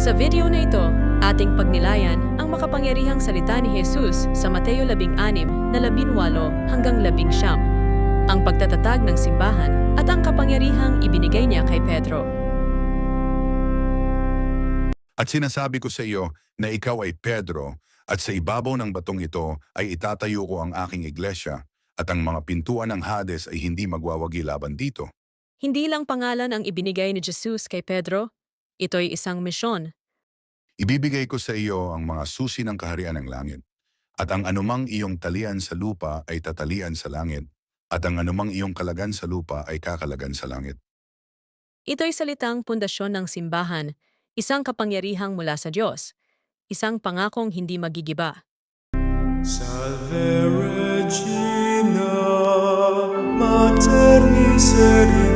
Sa video na ito, ating pagnilayan ang makapangyarihang salita ni Jesus sa Mateo 16:18 hanggang 19, ang pagtatatag ng simbahan at ang kapangyarihang ibinigay niya kay Pedro. At sinasabi ko sa iyo na ikaw ay Pedro, at sa ibabaw ng batong ito ay itatayo ko ang aking iglesia, at ang mga pintuan ng Hades ay hindi magwawagi laban dito. Hindi lang pangalan ang ibinigay ni Jesus kay Pedro, ito'y isang misyon. Ibibigay ko sa iyo ang mga susi ng kaharian ng langit, at ang anumang iyong talian sa lupa ay tatalian sa langit, at ang anumang iyong kalagan sa lupa ay kakalagan sa langit. Ito'y salitang pundasyon ng simbahan, isang kapangyarihang mula sa Diyos, isang pangakong hindi magigiba. Salve Regina, Mater Misericordiae.